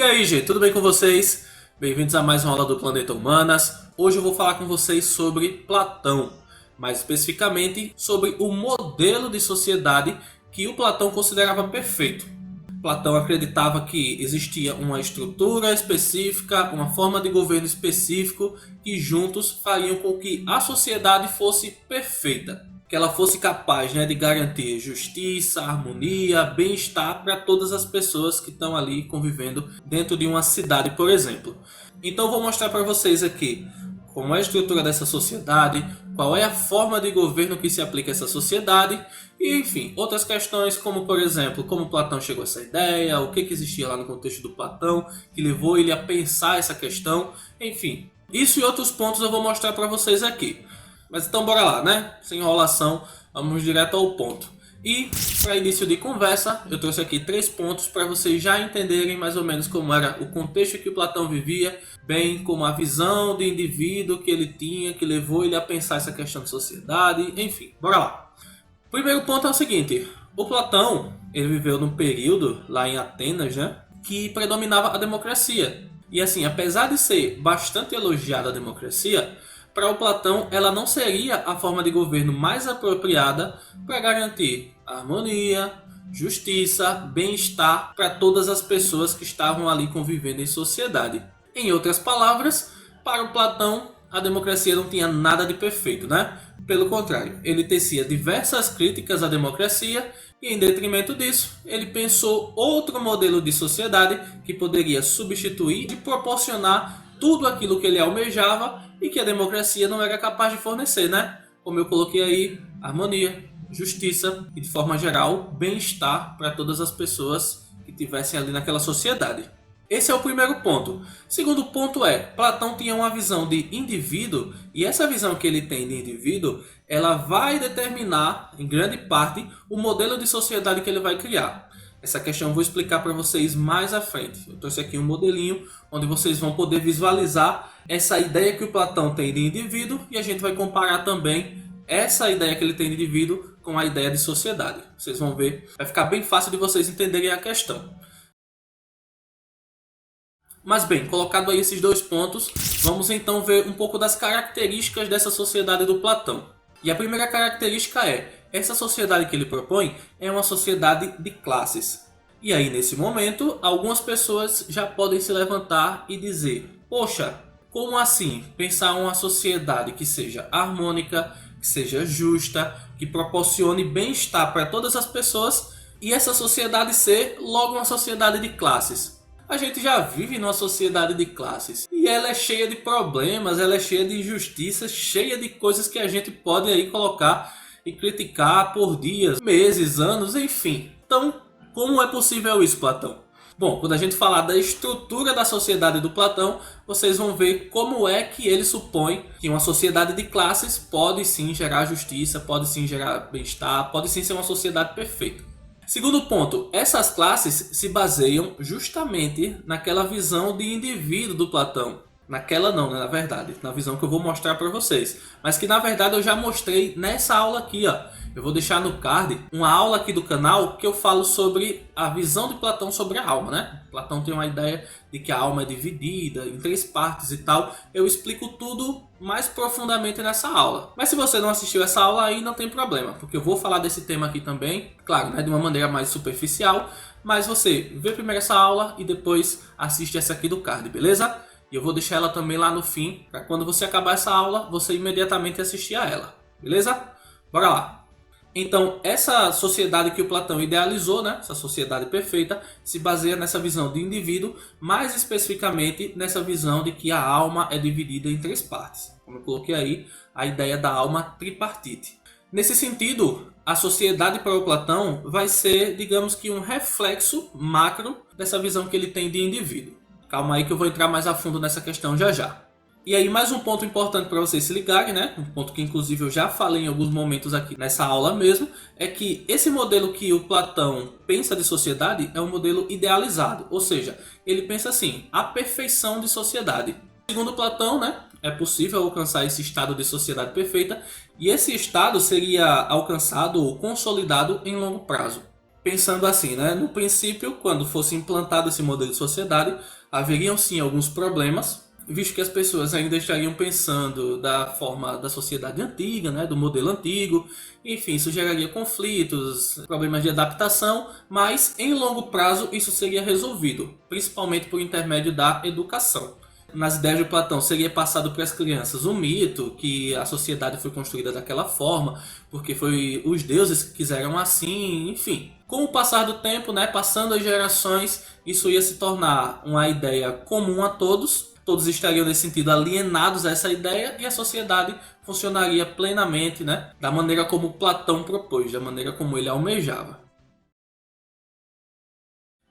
E aí, gente, tudo bem com vocês? Bem-vindos a mais uma aula do Planeta Humanas. Hoje eu vou falar com vocês sobre Platão, mais especificamente sobre o modelo de sociedade que o Platão considerava perfeito. Platão acreditava que existia uma estrutura específica, uma forma de governo específico que juntos fariam com que a sociedade fosse perfeita. Que ela fosse capaz, de garantir justiça, harmonia, bem-estar para todas as pessoas que estão ali convivendo dentro de uma cidade, por exemplo. Então eu vou mostrar para vocês aqui como é a estrutura dessa sociedade, qual é a forma de governo que se aplica a essa sociedade e, enfim, outras questões como, por exemplo, como Platão chegou a essa ideia, o que existia lá no contexto do Platão que levou ele a pensar essa questão, enfim. Isso e outros pontos eu vou mostrar para vocês aqui. Mas então bora lá, né? Sem enrolação, vamos direto ao ponto. E para início de conversa, eu trouxe aqui 3 pontos para vocês já entenderem mais ou menos como era o contexto que o Platão vivia, bem como a visão do indivíduo que ele tinha, que levou ele a pensar essa questão de sociedade, enfim, bora lá. O primeiro ponto é o seguinte, o Platão, ele viveu num período lá em Atenas, que predominava a democracia. E assim, apesar de ser bastante elogiada a democracia, para o Platão, ela não seria a forma de governo mais apropriada para garantir harmonia, justiça, bem-estar para todas as pessoas que estavam ali convivendo em sociedade. Em outras palavras, para o Platão, a democracia não tinha nada de perfeito, Pelo contrário, ele tecia diversas críticas à democracia e, em detrimento disso, ele pensou outro modelo de sociedade que poderia substituir e proporcionar tudo aquilo que ele almejava e que a democracia não era capaz de fornecer, Como eu coloquei aí, harmonia, justiça e, de forma geral, bem-estar para todas as pessoas que estivessem ali naquela sociedade. Esse é o primeiro ponto. Segundo ponto é, Platão tinha uma visão de indivíduo e essa visão que ele tem de indivíduo, ela vai determinar, em grande parte, o modelo de sociedade que ele vai criar. Essa questão eu vou explicar para vocês mais à frente. Eu trouxe aqui um modelinho onde vocês vão poder visualizar essa ideia que o Platão tem de indivíduo e a gente vai comparar também essa ideia que ele tem de indivíduo com a ideia de sociedade. Vocês vão ver, vai ficar bem fácil de vocês entenderem a questão. Mas bem, colocado aí esses 2 pontos, vamos então ver um pouco das características dessa sociedade do Platão. E a primeira característica é, essa sociedade que ele propõe é uma sociedade de classes. E aí nesse momento, algumas pessoas já podem se levantar e dizer, poxa, como assim pensar uma sociedade que seja harmônica, que seja justa, que proporcione bem-estar para todas as pessoas e essa sociedade ser logo uma sociedade de classes? A gente já vive numa sociedade de classes e ela é cheia de problemas, ela é cheia de injustiças, cheia de coisas que a gente pode aí colocar e criticar por dias, meses, anos, enfim. Então, como é possível isso, Platão? Bom, quando a gente falar da estrutura da sociedade do Platão, vocês vão ver como é que ele supõe que uma sociedade de classes pode sim gerar justiça, pode sim gerar bem-estar, pode sim ser uma sociedade perfeita. Segundo ponto, essas classes se baseiam justamente naquela visão de indivíduo do Platão. Naquela não, na verdade, na visão que eu vou mostrar para vocês. Mas que na verdade eu já mostrei nessa aula aqui, Eu vou deixar no card uma aula aqui do canal que eu falo sobre a visão de Platão sobre a alma, Platão tem uma ideia de que a alma é dividida em 3 partes e tal. Eu explico tudo mais profundamente nessa aula. Mas se você não assistiu essa aula aí, não tem problema, porque eu vou falar desse tema aqui também, claro, de uma maneira mais superficial. Mas você vê primeiro essa aula e depois assiste essa aqui do card, beleza? E eu vou deixar ela também lá no fim, para quando você acabar essa aula, você imediatamente assistir a ela, beleza? Bora lá! Então, essa sociedade que o Platão idealizou, essa sociedade perfeita, se baseia nessa visão de indivíduo, mais especificamente nessa visão de que a alma é dividida em 3 partes. Como eu coloquei aí, a ideia da alma tripartite. Nesse sentido, a sociedade para o Platão vai ser, digamos que um reflexo macro dessa visão que ele tem de indivíduo. Calma aí que eu vou entrar mais a fundo nessa questão já já. E aí mais um ponto importante para vocês se ligarem, um ponto que inclusive eu já falei em alguns momentos aqui nessa aula mesmo, é que esse modelo que o Platão pensa de sociedade é um modelo idealizado, ou seja, ele pensa assim, a perfeição de sociedade. Segundo Platão, é possível alcançar esse estado de sociedade perfeita e esse estado seria alcançado ou consolidado em longo prazo. Pensando assim, né? No princípio, quando fosse implantado esse modelo de sociedade, haveriam sim alguns problemas, visto que as pessoas ainda estariam pensando da forma da sociedade antiga, né? Do modelo antigo. Enfim, isso geraria conflitos, problemas de adaptação, mas em longo prazo isso seria resolvido, principalmente por intermédio da educação. Nas ideias de Platão seria passado para as crianças um mito que a sociedade foi construída daquela forma, porque foi os deuses que quiseram assim, enfim. Com o passar do tempo, né, passando as gerações, isso ia se tornar uma ideia comum a todos. Todos estariam nesse sentido alienados a essa ideia e a sociedade funcionaria plenamente, né, da maneira como Platão propôs, da maneira como ele almejava.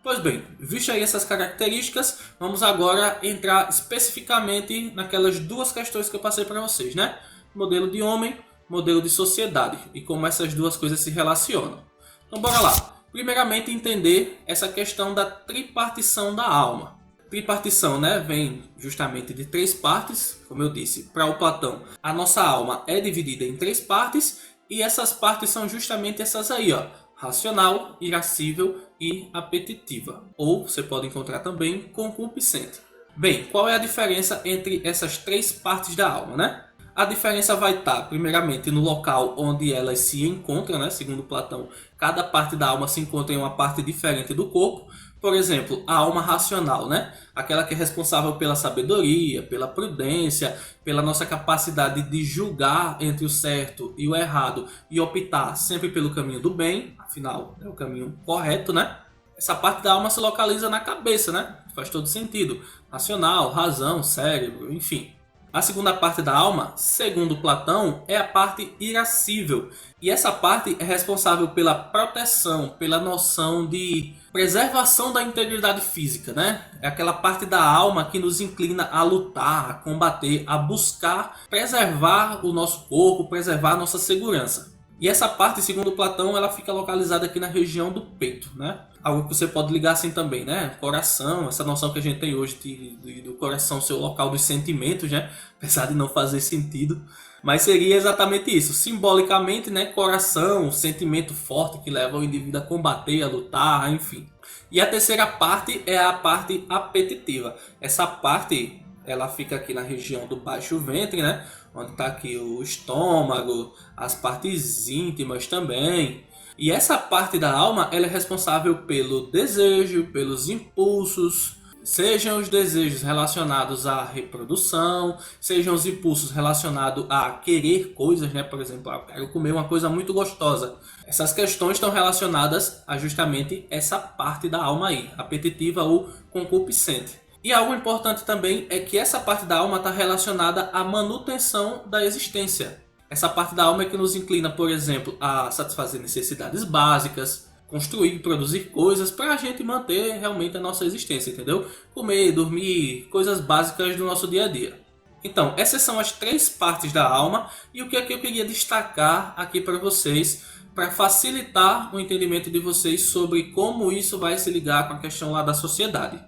Pois bem, visto aí essas características, vamos agora entrar especificamente naquelas duas questões que eu passei para vocês, né? Modelo de homem, modelo de sociedade e como essas duas coisas se relacionam. Então bora lá. Primeiramente entender essa questão da tripartição da alma. Tripartição, né, vem justamente de três partes, como eu disse, para o Platão. A nossa alma é dividida em três partes e essas partes são justamente essas aí, ó: racional, irascível e apetitiva. Ou você pode encontrar também concupiscente. Bem, qual é a diferença entre essas três partes da alma, né? A diferença vai estar, primeiramente, no local onde elas se encontram, né? Segundo Platão, cada parte da alma se encontra em uma parte diferente do corpo. Por exemplo, a alma racional, né? Aquela que é responsável pela sabedoria, pela prudência, pela nossa capacidade de julgar entre o certo e o errado e optar sempre pelo caminho do bem, afinal, é o caminho correto, né? Essa parte da alma se localiza na cabeça, né? Faz todo sentido. Racional, razão, cérebro, enfim. A segunda parte da alma, segundo Platão, é a parte irascível. E essa parte é responsável pela proteção, pela noção de preservação da integridade física, né? É aquela parte da alma que nos inclina a lutar, a combater, a buscar preservar o nosso corpo, preservar a nossa segurança. E essa parte, segundo Platão, ela fica localizada aqui na região do peito, né? Algo que você pode ligar assim também, né? Coração, essa noção que a gente tem hoje do coração ser o local dos sentimentos, né? Apesar de não fazer sentido. Mas seria exatamente isso. Simbolicamente, né? Coração, sentimento forte que leva o indivíduo a combater, a lutar, enfim. E a terceira parte é a parte apetitiva. Essa parte, ela fica aqui na região do baixo ventre, né? Onde está aqui o estômago, as partes íntimas também. E essa parte da alma, ela é responsável pelo desejo, pelos impulsos, sejam os desejos relacionados à reprodução, sejam os impulsos relacionados a querer coisas, né? Por exemplo, eu quero comer uma coisa muito gostosa. Essas questões estão relacionadas a justamente essa parte da alma aí, apetitiva ou concupiscente. E algo importante também é que essa parte da alma está relacionada à manutenção da existência. Essa parte da alma é que nos inclina, por exemplo, a satisfazer necessidades básicas, construir e produzir coisas para a gente manter realmente a nossa existência, entendeu? Comer, dormir, coisas básicas do nosso dia a dia. Então, essas são as três partes da alma e o que é que eu queria destacar aqui para vocês, para facilitar o entendimento de vocês sobre como isso vai se ligar com a questão lá da sociedade.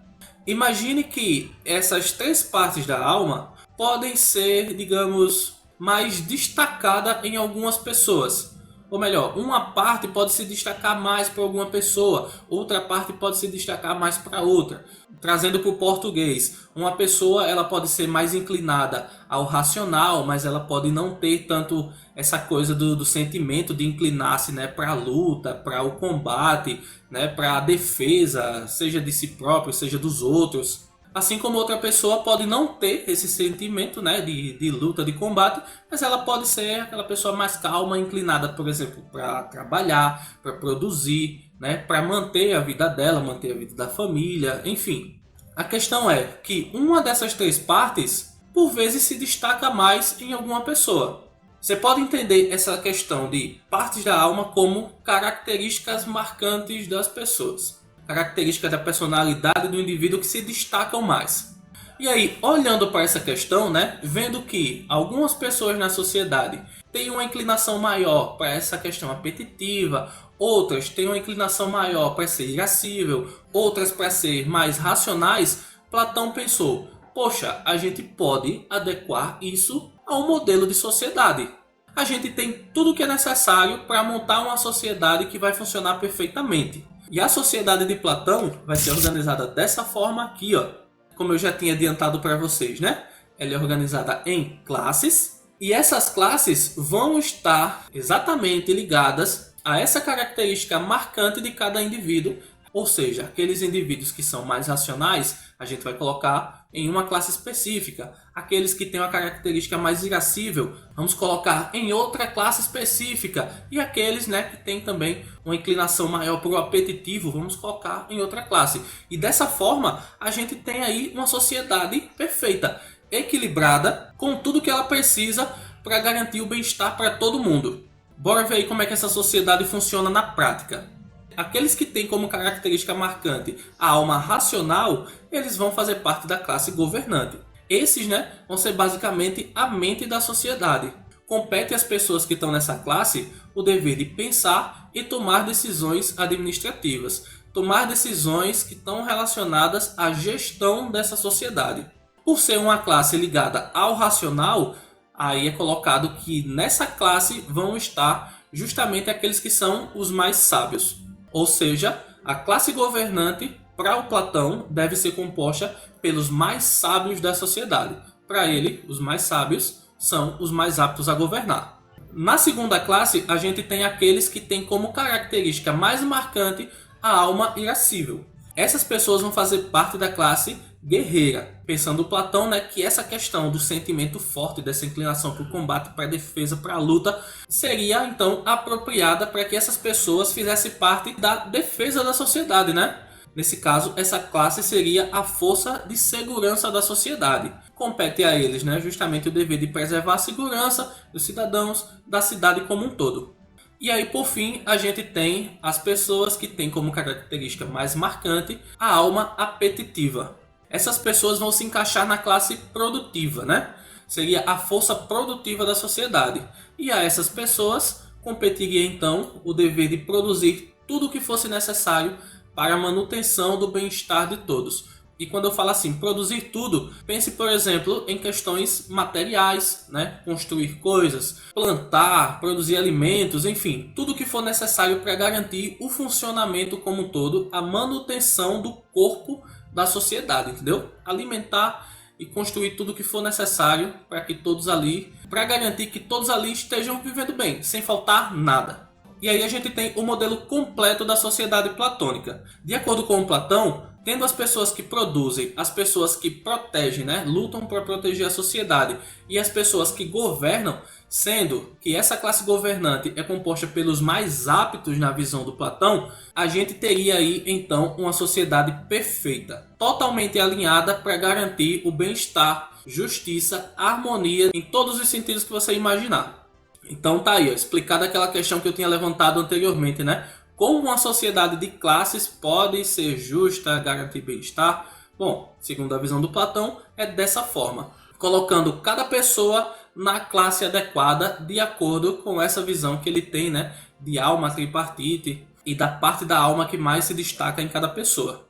Imagine que essas três partes da alma podem ser, digamos, mais destacada em algumas pessoas. Ou melhor, uma parte pode se destacar mais para alguma pessoa, outra parte pode se destacar mais para outra. Trazendo para o português, uma pessoa ela pode ser mais inclinada ao racional, mas ela pode não ter tanto essa coisa do sentimento de inclinar-se, né, para a luta, para o combate, né, para a defesa, seja de si próprio, seja dos outros. Assim como outra pessoa pode não ter esse sentimento, né, de luta, de combate, mas ela pode ser aquela pessoa mais calma, inclinada, por exemplo, para trabalhar, para produzir, né, para manter a vida dela, manter a vida da família, enfim. A questão é que uma dessas três partes, por vezes, se destaca mais em alguma pessoa. Você pode entender essa questão de partes da alma como características marcantes das pessoas. Características da personalidade do indivíduo que se destacam mais. E aí, olhando para essa questão, né, vendo que algumas pessoas na sociedade têm uma inclinação maior para essa questão apetitiva, outras têm uma inclinação maior para ser irascível, outras para ser mais racionais, Platão pensou, poxa, a gente pode adequar isso a um modelo de sociedade. a gente tem tudo o que é necessário para montar uma sociedade que vai funcionar perfeitamente. E a sociedade de Platão vai ser organizada dessa forma aqui, ó. Como eu já tinha adiantado para vocês, né? Ela é organizada em classes, e essas classes vão estar exatamente ligadas a essa característica marcante de cada indivíduo. Ou seja, aqueles indivíduos que são mais racionais, a gente vai colocar em uma classe específica. Aqueles que têm uma característica mais irascível, vamos colocar em outra classe específica. E aqueles, né, que têm também uma inclinação maior para o apetitivo, vamos colocar em outra classe. E dessa forma, a gente tem aí uma sociedade perfeita, equilibrada, com tudo que ela precisa para garantir o bem-estar para todo mundo. Bora ver aí como é que essa sociedade funciona na prática. Aqueles que têm como característica marcante a alma racional, eles vão fazer parte da classe governante. Esses, né, vão ser basicamente a mente da sociedade. Compete às pessoas que estão nessa classe o dever de pensar e tomar decisões administrativas. Tomar decisões que estão relacionadas à gestão dessa sociedade. Por ser uma classe ligada ao racional, aí é colocado que nessa classe vão estar justamente aqueles que são os mais sábios. Ou seja, a classe governante, para o Platão, deve ser composta pelos mais sábios da sociedade. Para ele, os mais sábios são os mais aptos a governar. Na segunda classe, a gente tem aqueles que têm como característica mais marcante a alma irascível. Essas pessoas vão fazer parte da classe guerreira. Pensando Platão, né, que essa questão do sentimento forte, dessa inclinação para o combate, para a defesa, para a luta, seria então apropriada para que essas pessoas fizessem parte da defesa da sociedade, né? Nesse caso, essa classe seria a força de segurança da sociedade. Compete a eles, né, justamente o dever de preservar a segurança dos cidadãos, da cidade como um todo. E aí, por fim, a gente tem as pessoas que têm como característica mais marcante a alma apetitiva. Essas pessoas vão se encaixar na classe produtiva, né? Seria a força produtiva da sociedade. E a essas pessoas competiria então o dever de produzir tudo o que fosse necessário para a manutenção do bem-estar de todos. E quando eu falo assim, produzir tudo, pense, por exemplo, em questões materiais, né? Construir coisas, plantar, produzir alimentos, enfim, tudo que for necessário para garantir o funcionamento como um todo, a manutenção do corpo da sociedade, entendeu? Alimentar e construir tudo o que for necessário para que todos ali, para garantir que todos ali estejam vivendo bem, sem faltar nada. E aí a gente tem o modelo completo da sociedade platônica. De acordo com Platão, tendo as pessoas que produzem, as pessoas que protegem, né, lutam para proteger a sociedade, e as pessoas que governam, sendo que essa classe governante é composta pelos mais aptos na visão do Platão, a gente teria aí então uma sociedade perfeita, totalmente alinhada para garantir o bem-estar, justiça, harmonia em todos os sentidos que você imaginar. Então tá aí, ó, explicada aquela questão que eu tinha levantado anteriormente, né? Como uma sociedade de classes pode ser justa, garantir bem-estar? Bom, segundo a visão do Platão, é dessa forma, colocando cada pessoa na classe adequada de acordo com essa visão que ele tem, né, de alma tripartite e da parte da alma que mais se destaca em cada pessoa.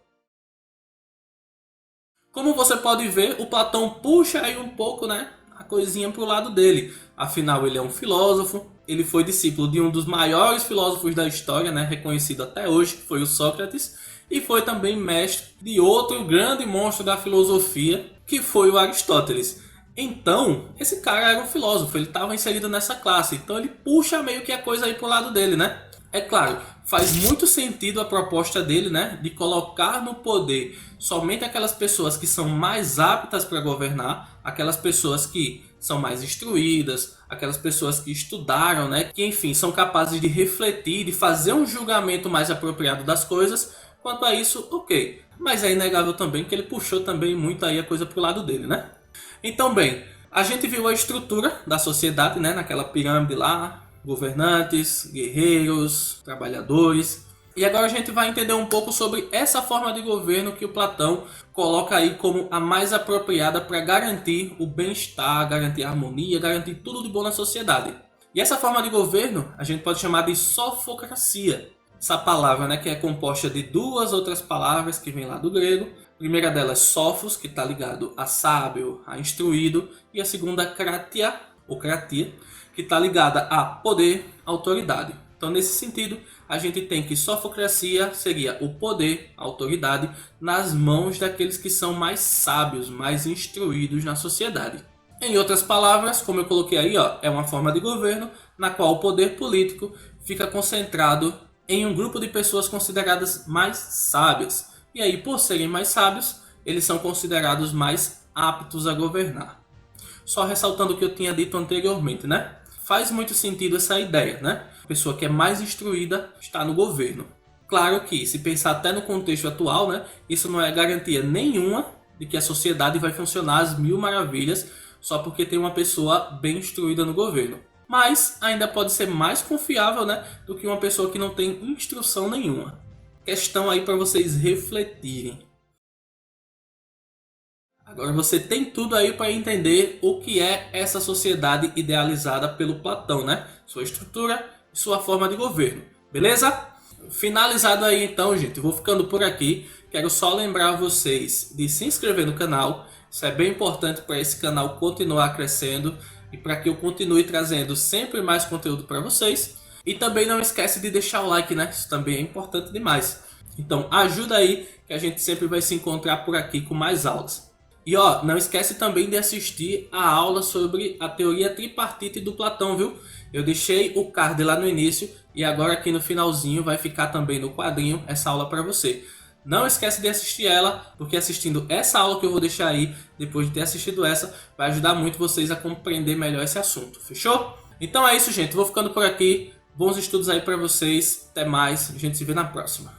Como você pode ver, o Platão puxa aí um pouco, né, a coisinha para o lado dele. Afinal, ele é um filósofo, ele foi discípulo de um dos maiores filósofos da história, né, reconhecido até hoje, que foi o Sócrates, e foi também mestre de outro grande monstro da filosofia, que foi o Aristóteles. Então, esse cara era um filósofo, ele estava inserido nessa classe, então ele puxa meio que a coisa aí pro lado dele, né? É claro, faz muito sentido a proposta dele, né, de colocar no poder somente aquelas pessoas que são mais aptas para governar, aquelas pessoas que são mais instruídas, aquelas pessoas que estudaram, né, que enfim são capazes de refletir, de fazer um julgamento mais apropriado das coisas. Quanto a isso, ok. Mas é inegável também que ele puxou também muito aí a coisa pro lado dele, né? Então, bem, a gente viu a estrutura da sociedade, né, naquela pirâmide lá, governantes, guerreiros, trabalhadores. E agora a gente vai entender um pouco sobre essa forma de governo que o Platão coloca aí como a mais apropriada para garantir o bem-estar, garantir a harmonia, garantir tudo de bom na sociedade. E essa forma de governo a gente pode chamar de sofocracia. Essa palavra, né, que é composta de duas outras palavras que vem lá do grego. A primeira delas, sophos, que está ligado a sábio, a instruído. E a segunda, kratia, ou kratia, que está ligada a poder, autoridade. Então, nesse sentido, a gente tem que sofocracia seria o poder, a autoridade, nas mãos daqueles que são mais sábios, mais instruídos na sociedade. Em outras palavras, como eu coloquei aí, é uma forma de governo na qual o poder político fica concentrado em um grupo de pessoas consideradas mais sábias. E aí, por serem mais sábios, eles são considerados mais aptos a governar. Só ressaltando o que eu tinha dito anteriormente, né? Faz muito sentido essa ideia, né? A pessoa que é mais instruída está no governo. Claro que, se pensar até no contexto atual, né? Isso não é garantia nenhuma de que a sociedade vai funcionar às mil maravilhas só porque tem uma pessoa bem instruída no governo. Mas ainda pode ser mais confiável, né, do que uma pessoa que não tem instrução nenhuma. Questão aí para vocês refletirem. Agora você tem tudo aí para entender o que é essa sociedade idealizada pelo Platão, né? Sua estrutura e sua forma de governo. Beleza? Finalizado aí então, gente. Vou ficando por aqui. Quero só lembrar vocês de se inscrever no canal. Isso é bem importante para esse canal continuar crescendo e para que eu continue trazendo sempre mais conteúdo para vocês. E também não esquece de deixar o like, né? Isso também é importante demais. Então ajuda aí que a gente sempre vai se encontrar por aqui com mais aulas. E não esquece também de assistir a aula sobre a teoria tripartite do Platão, viu? Eu deixei o card lá no início e agora aqui no finalzinho vai ficar também no quadrinho essa aula para você. Não esquece de assistir ela, porque assistindo essa aula que eu vou deixar aí, depois de ter assistido essa, vai ajudar muito vocês a compreender melhor esse assunto, fechou? Então é isso, gente. Vou ficando por aqui. Bons estudos aí para vocês. Até mais. A gente se vê na próxima.